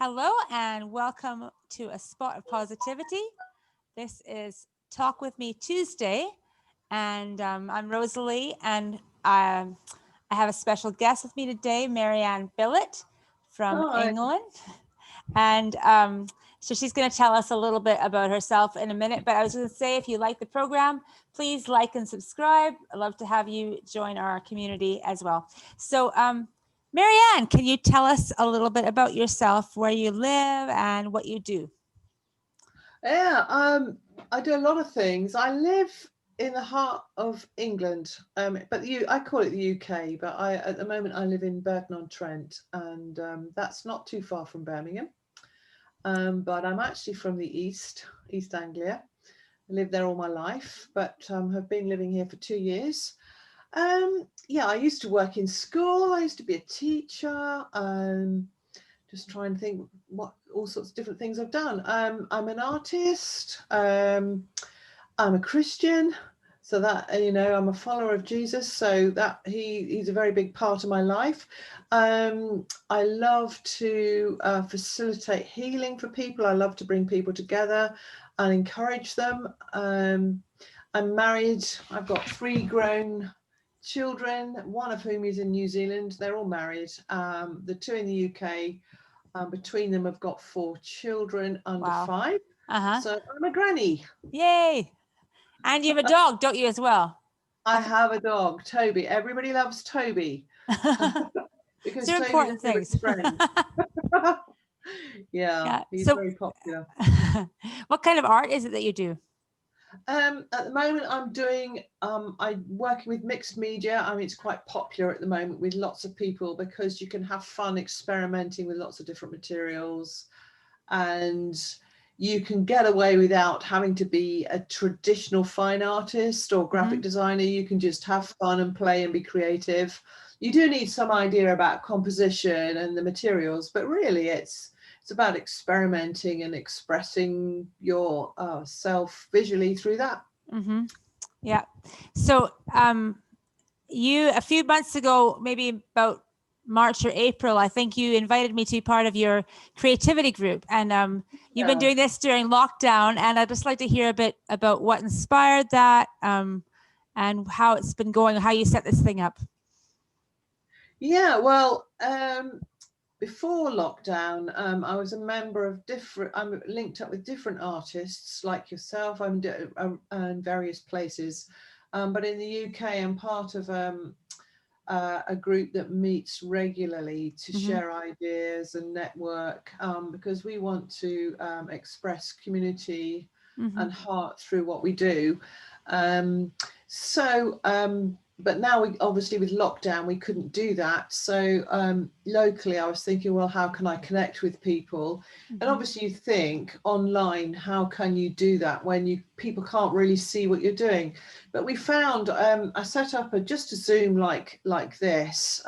Hello and welcome to A Spot of Positivity. This is Talk With Me Tuesday, and I'm Rosalie, and I have a special guest with me today, Marianne Billitt from Hi. England. And so she's going to tell us a little bit about herself in a minute, but I was going to say, if you like the program, please like and subscribe. I'd love to have you join our community as well. So Marianne, can you tell us a little bit about yourself, where you live and what you do? Yeah, I do a lot of things. I live in the heart of England, but I call it the UK. But at the moment, I live in Burton-on-Trent, and that's not too far from Birmingham. But I'm actually from the East Anglia. I lived there all my life, but have been living here for 2 years. Yeah, I used to work in school. I used to be a teacher. Just trying to think what all sorts of different things I've done. I'm an artist. I'm a Christian, so that I'm a follower of Jesus. So that he's a very big part of my life. I love to facilitate healing for people. I love to bring people together and encourage them. I'm married. I've got 3 grown children, one of whom is in New Zealand. They're all married. The 2 in the UK. Between them, I've got 4 children under 5. So I'm a granny. Yay! And you have a dog, don't you, as well? I have a dog, Toby. Everybody loves Toby. Because They're important things. Friend. Yeah, he's so, very popular. What kind of art is it that you do? At the moment, I'm working with mixed media. I mean, it's quite popular at the moment with lots of people because you can have fun experimenting with lots of different materials, and you can get away without having to be a traditional fine artist or graphic designer. You can just have fun and play and be creative. You do need some idea about composition and the materials, but really it's about experimenting and expressing your self visually through that. Yeah. So you, a few months ago, maybe about March or April, I think you invited me to be part of your creativity group. And you've been doing this during lockdown. And I'd just like to hear a bit about what inspired that and how it's been going, how you set this thing up. Yeah, well, before lockdown, I was a member of I'm linked up with different artists like yourself. I'm in various places, but in the UK, I'm part of a group that meets regularly to share ideas and network, because we want to express community and heart through what we do. But now obviously with lockdown, we couldn't do that. So locally, I was thinking, well, how can I connect with people? And obviously you think online, how can you do that when people can't really see what you're doing? But we found, I set up just a Zoom like this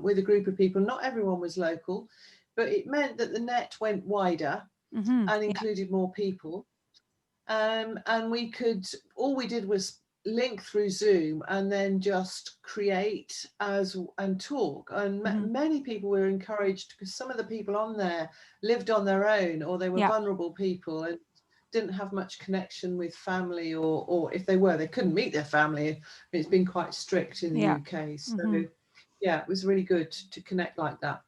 with a group of people. Not everyone was local, but it meant that the net went wider and included more people. And all we did was link through Zoom and then just create and talk. And many people were encouraged because some of the people on there lived on their own, or they were vulnerable people and didn't have much connection with family, or if they were, they couldn't meet their family. It's been quite strict in the UK. So yeah, it was really good to connect like that.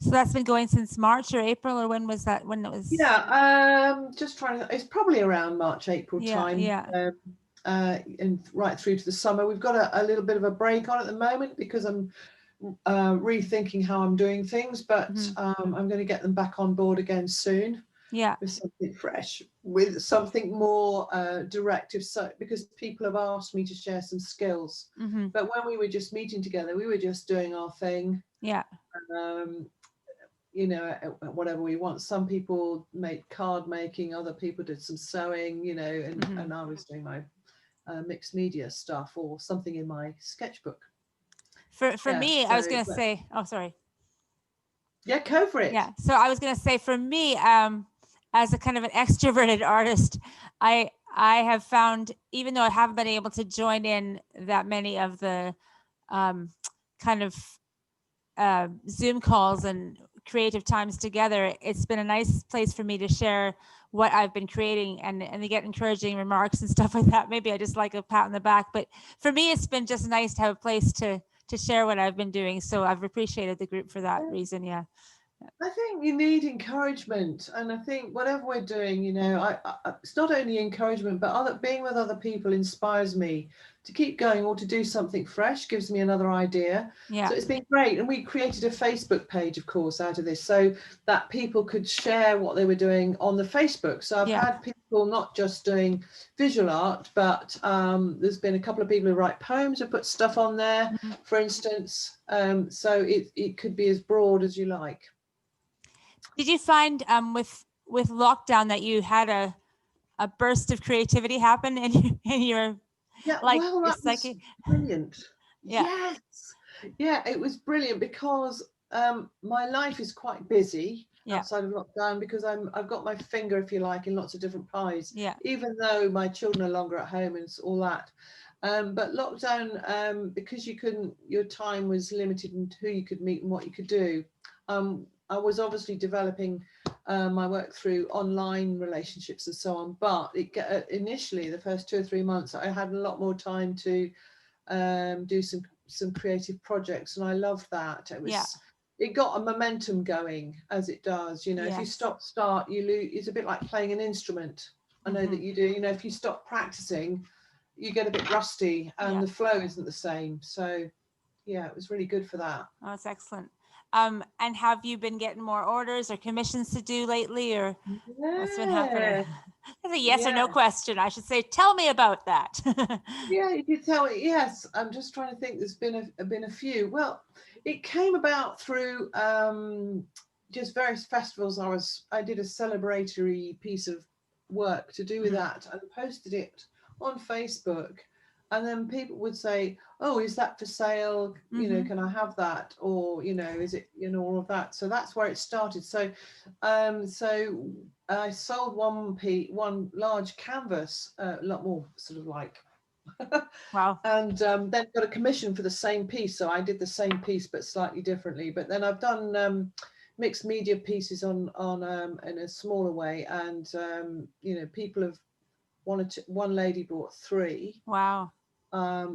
So that's been going since March or April, or when was that? When it was? Yeah, just trying to. It's probably around March, April time. Yeah. And right through to the summer. We've got a little bit of a break on at the moment because I'm rethinking how I'm doing things, but I'm going to get them back on board again soon. Yeah. With something fresh, with something more directive. So because people have asked me to share some skills, but when we were just meeting together, we were just doing our thing. Yeah. Whatever we want. Some people made card making, other people did some sewing, and I was doing my mixed media stuff or something in my sketchbook. For me, I was going to say, oh, sorry. Yeah, go for it. Yeah. So I was going to say, for me, as a kind of an extroverted artist, I have found, even though I haven't been able to join in that many of the kind of Zoom calls and creative times together, it's been a nice place for me to share what I've been creating, and they get encouraging remarks and stuff like that. Maybe I just like a pat on the back, but for me, it's been just nice to have a place to share what I've been doing. So I've appreciated the group for that reason. Yeah. I think you need encouragement, and I think whatever we're doing, you know, it's not only encouragement, but being with other people inspires me to keep going, or to do something fresh gives me another idea. Yeah. So it's been great, and we created a Facebook page, of course, out of this, so that people could share what they were doing on the Facebook. So I've had people not just doing visual art, but there's been a couple of people who write poems, who put stuff on there, for instance. So it could be as broad as you like. Did you find with lockdown that you had a burst of creativity happen in your like well, that was brilliant. Yes, it was brilliant, because my life is quite busy outside of lockdown, because I've got my finger, if you like, in lots of different pies, even though my children are longer at home and all that. But lockdown, because your time was limited in who you could meet and what you could do. I was obviously developing my work through online relationships and so on, but initially the first 2 or 3 months I had a lot more time to do some creative projects, and I loved that. It got a momentum going, as it does, you know. If you start, you lose. It's a bit like playing an instrument. I know that you do, you know. If you stop practicing, you get a bit rusty, and the flow isn't the same. So yeah, it was really good for that. Oh, that's excellent. And have you been getting more orders or commissions to do lately, or what's been happening? That's a yes or no question. I should say, tell me about that. Yeah, you could tell it. Yes, I'm just trying to think. There's been a few. Well, it came about through just various festivals. I did a celebratory piece of work to do with that, and posted it on Facebook. And then people would say, "Oh, is that for sale? You know, can I have that? Or, you know, is it, you know, all of that?" So that's where it started. So, so I sold one large canvas, a lot more sort of like, wow, and then got a commission for the same piece. So I did the same piece but slightly differently. But then I've done mixed media pieces on in a smaller way, and you know, people have wanted to. One lady bought 3. wow.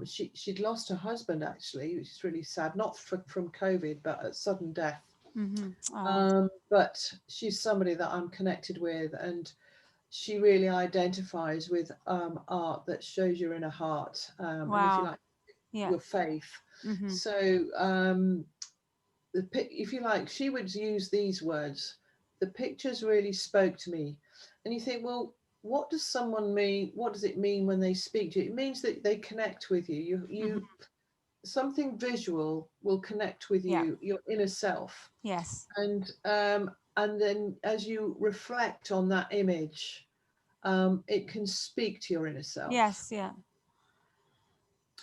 She'd lost her husband, actually, which is really sad, not from COVID, but a sudden death. But she's somebody that I'm connected with, and she really identifies with art that shows your inner heart, and if you like, your faith. So if you like, she would use these words: "The pictures really spoke to me." And you think, well, what does someone mean? What does it mean when they speak to you? It means that they connect with you. You something visual will connect with you, your inner self. Yes. And then as you reflect on that image, it can speak to your inner self. Yes. Yeah.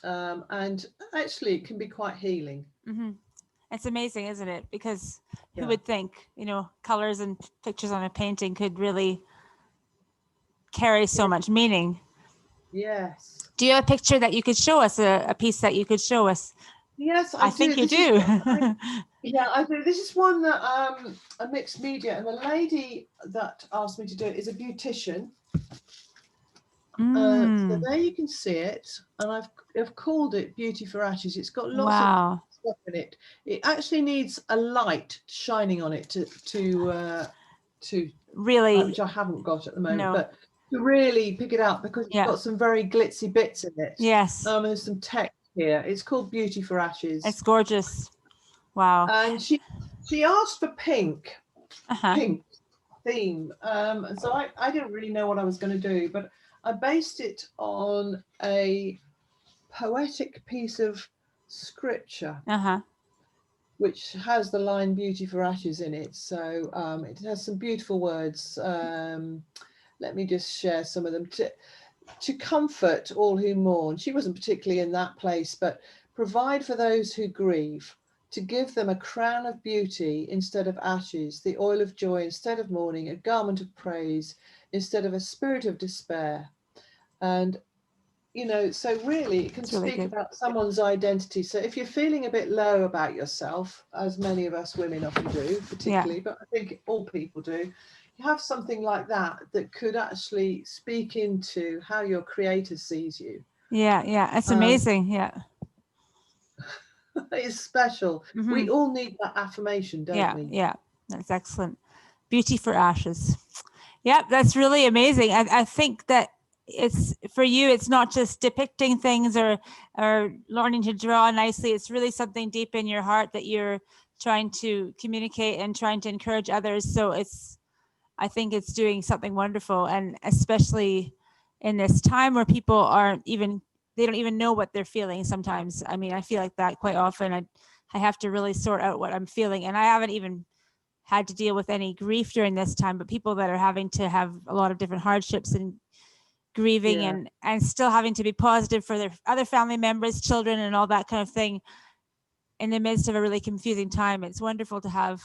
And actually, it can be quite healing. It's amazing, isn't it? Because who would think, you know, colors and pictures on a painting could really carry so much meaning. Yes. Do you have a picture that you could show us, a piece that you could show us? Yes, I think you do. Yeah, I do. This is one that a mixed media, and the lady that asked me to do it is a beautician. So there you can see it, and I've called it Beauty for Ashes. It's got lots of stuff in it. It actually needs a light shining on it to really, which I haven't got at the moment, but to really pick it out, because it's got some very glitzy bits in it. Yes. There's some text here. It's called Beauty for Ashes. It's gorgeous. Wow. And she asked for pink theme. And so I didn't really know what I was going to do, but I based it on a poetic piece of scripture, which has the line "Beauty for Ashes" in it. So it has some beautiful words. Let me just share some of them. To comfort all who mourn. She wasn't particularly in that place, but provide for those who grieve, to give them a crown of beauty instead of ashes, the oil of joy instead of mourning, a garment of praise instead of a spirit of despair. And you know, so really it can It's really speak good. about someone's identity. So if you're feeling a bit low about yourself, as many of us women often do, Yeah. particularly, but I think all people do, you have something like that that could actually speak into how your creator sees you. Yeah. Yeah. It's Um, amazing. Yeah. it's special. Hmm. We all need that affirmation, don't Yeah. we? Yeah. That's excellent. Beauty for ashes. Yeah, that's really amazing. I think that it's for you, it's not just depicting things or learning to draw nicely. It's really something deep in your heart that you're trying to communicate and trying to encourage others. So I think it's doing something wonderful. And especially in this time where people aren't even, they don't even know what they're feeling sometimes. I mean, I feel like that quite often. I have to really sort out what I'm feeling. And I haven't even had to deal with any grief during this time, but people that are having to have a lot of different hardships and grieving Yeah, and still having to be positive for their other family members, children, and all that kind of thing in the midst of a really confusing time. It's wonderful to have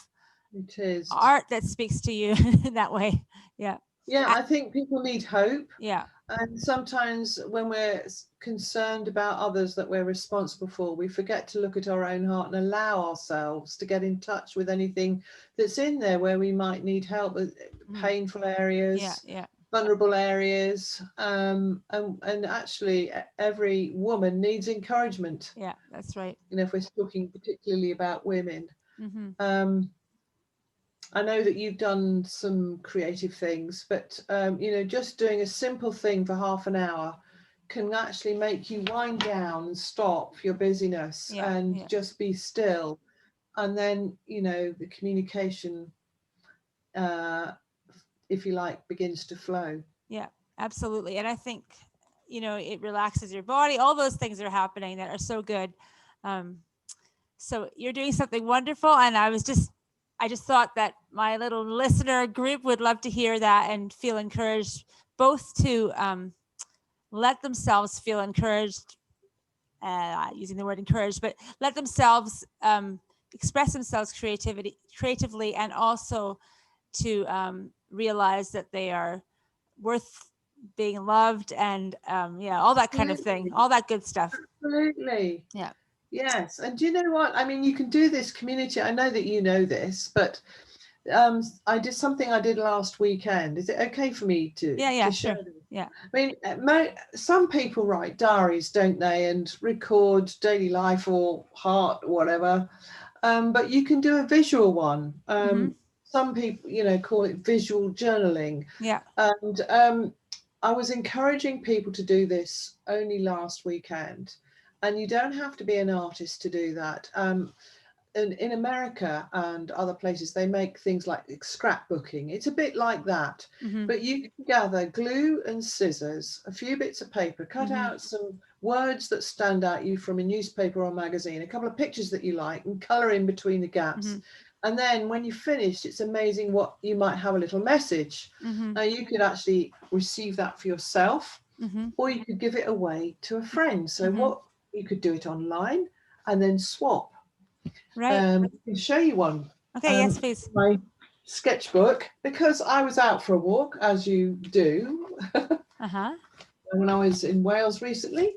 it is. art that speaks to you in that way. Yeah. Yeah, Uh, I think people need hope. yeah. And sometimes when we're concerned about others that we're responsible for, we forget to look at our own heart and allow ourselves to get in touch with anything that's in there where we might need help with Mhm. painful Yeah. areas, Yeah. vulnerable areas. And actually, every woman needs encouragement. Yeah. That's right. You know, if we're talking particularly about women. Hmm. Um, I know that you've done some creative things, but you know, just doing a simple thing for half an hour can actually make you wind down and stop your busyness Yeah. and Yeah. just be still. And then, you know, the communication, uh, if you like, begins to flow. Yeah. Absolutely. And I think, it relaxes your body. All those things are happening that are so good. Um, So you're doing something wonderful. And I just thought that my little listener group would love to hear that and feel encouraged, both to let themselves feel encouraged, using the word encouraged, but let themselves express themselves creatively, and also to realize that they are worth being loved, and yeah, all that kind of thing, Absolutely. all that good stuff. Absolutely. Yeah. Yes. And do you know what? I mean, you can do this community. I know that you know this, but I did something I did last weekend. Is it okay for me Yeah. to Yeah. share Sure. this? Yeah. I mean, some people write diaries, don't they, and record daily life or heart or whatever. But you can do a visual one. Hmm. Some people, you know, call it visual journaling. Yeah. And I was encouraging people to do this only last weekend. And you don't have to be an artist to do that. In America and other places, they make things like scrapbooking. It's a bit like that, Hmm. but you can gather glue and scissors, a few bits of paper, cut Hmm. out some words that stand out you from a newspaper or magazine, a couple of pictures that you like, and colour in between the gaps. Hmm. And then when you've finished, it's amazing what you might have a little message. Hmm. Now you could actually receive that for yourself, Hmm. or you could give it away to a friend. So Hmm. what you could do it online and then swap. Right. I can show you one. Okay. Yes, please. My sketchbook, because I was out for a walk, as you do, Uh-huh. when I was in Wales recently.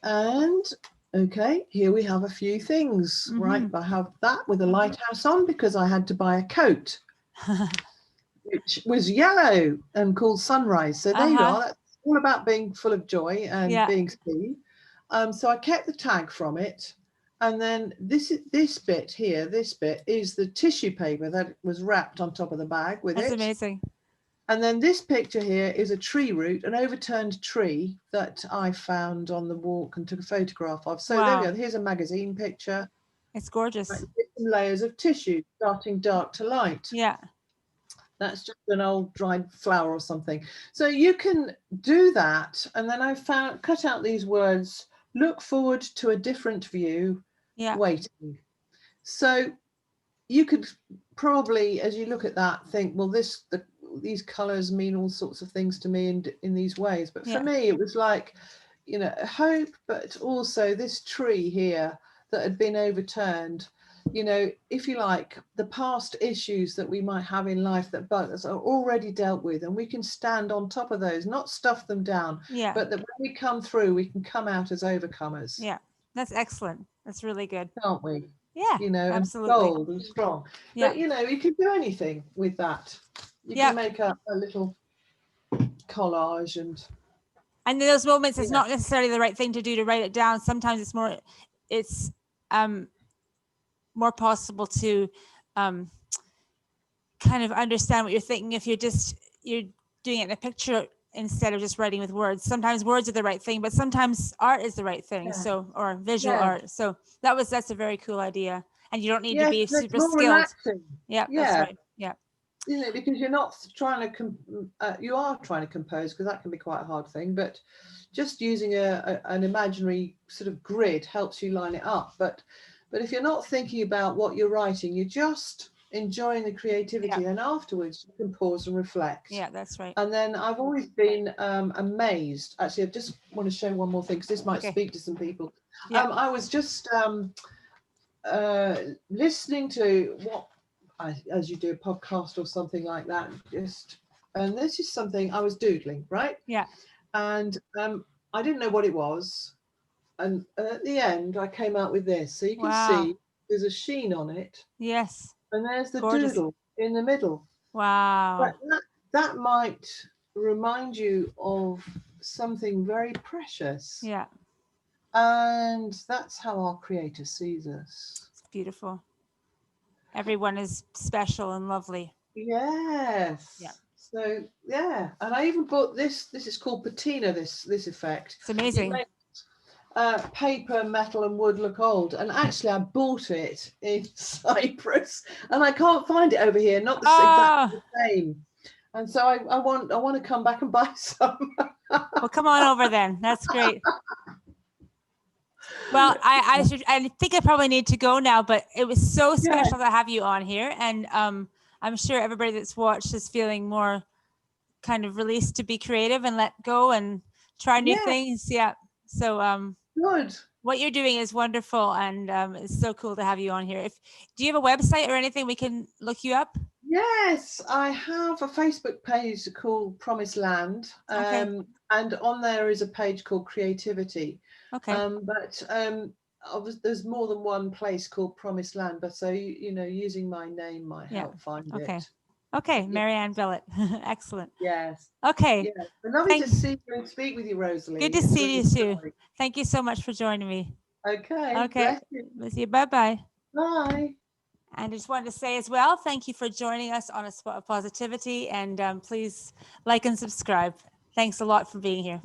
And okay, here we have a few things. Right, Hmm. I have that with a lighthouse on because I had to buy a coat, which was yellow and called Sunrise. So there you Uh-huh. are. That's all about being full of joy and Yeah. being seen. So I kept the tag from it. And then this bit here, this bit is the tissue paper that was wrapped on top of the bag with That's it. amazing. And then this picture here is a tree root, an overturned tree that I found on the walk and took a photograph of. So there we Wow. go. Here's a magazine picture. It's Right, gorgeous. some layers of tissue starting dark to light. Yeah. That's just an old dried flower or something. So you can do that. And then I found cut out these words, look forward to a different view, Yeah. waiting. So you could probably, as you look at that, think, well, these colors mean all sorts of things to me in these ways. But for Yeah. me, it was like, hope, but also this tree here that had been overturned. you know, if you like, the past issues that we might have in life that are already dealt with, and we can stand on top of those, not stuff them down, Yeah. but that when we come through, we can come out as overcomers. Yeah. That's excellent. That's really good. Can't we? Yeah. You know, absolutely. and bold and strong. Yeah. But, you know, you can do anything with that. You Yeah. can make a little collage and in those moments, it's Yeah. not necessarily the right thing to do to write it down. Sometimes it's more possible to kind of understand what you're thinking if you're doing it in a picture instead of just writing with words. Sometimes words are the right thing, but sometimes art is the right thing. Yeah. So, or visual Yeah. art. So that's a very cool idea. And you don't need to Yes, be it's super more skilled. relaxing. Yeah, Yeah. that's right. Yeah. You know, because you're not trying to you are trying to compose, because that can be quite a hard thing, but just using an imaginary sort of grid helps you line it up. But if you're not thinking about what you're writing, you're just enjoying the creativity, Yeah. and afterwards you can pause and reflect. Yeah, that's right. And then I've always been amazed. Actually, I just want to show one more thing, because this might Okay. speak to some people. Yeah. I was just listening to what, as you do a podcast or something like that, and this is something I was doodling, right? Yeah. And I didn't know what it was, and at the end I came out with this. So you can Wow. see there's a sheen on it, Yes. and there's the Gorgeous. doodle in the middle. Wow. But that might remind you of something very precious. Yeah. And that's how our Creator sees us. It's beautiful. Everyone is special and lovely. Yes. Yeah. So yeah, and I even bought this. This is called patina. This effect. It's amazing. It makes paper, metal, and wood look old. And actually, I bought it in Cyprus, and I can't find it over here. Not the exactly the same. And so I want to come back and buy some. Well, come on over then. That's great. Well, I think I probably need to go now, but it was so special to have you on here, and I'm sure everybody that's watched is feeling more kind of released to be creative and let go and try new things. Yeah. So good. What you're doing is wonderful, and it's so cool to have you on here. Do you have a website or anything we can look you up? Yes, I have a Facebook page called Promised Land, and on there is a page called Creativity. Okay. But there's more than one place called Promised Land, but so you know, using my name might help find it. Okay, Marianne Billitt. Excellent. Yes. Okay. Yeah. Lovely to see you and speak with you, Rosalie. Good to see you too. Thank you so much for joining me. Okay. Okay. We'll see you. Bye-bye. Bye. And I just wanted to say as well, thank you for joining us on A Spot of Positivity, and please like and subscribe. Thanks a lot for being here.